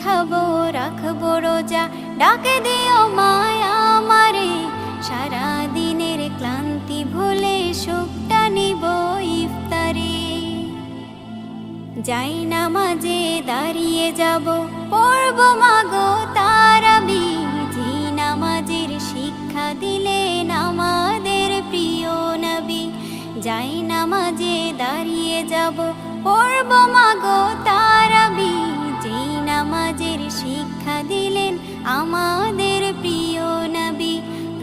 খাবো রাখবো রোজা, ডাকে দিও মায়া আমারে। সারা দিনের ক্লান্তি ভুলে সুখটা নিব ইফতারে। যাই নামাজে দাঁড়িয়ে যাব, পড়ব মাগো তারাবি। যে নামাজের শিক্ষা দিলেন আমাদের প্রিয় নবী। যাই নামাজে দাঁড়িয়ে যাব, পড়ব মাগো তারাবি। যে নামাজের শিক্ষা দিলেন আমাদের প্রিয় নবী।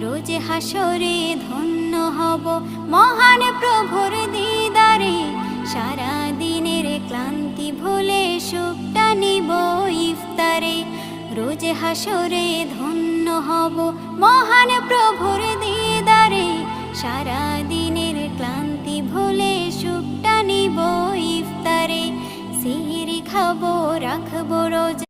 রোজ হাসরে ধন্য হব মহান প্রভুর দিদারে। সারা দিনের ক্লান্তি ভুলে সুখটা নিব ইফতারে। রোজ হাসরে ধন্য হব মহান প্রভুর দিদারে। সারা দিনের ক্লান্তি ভুলে সুখটা নিব ইফতারে। সিহরি খাবো রাখবো রোজা।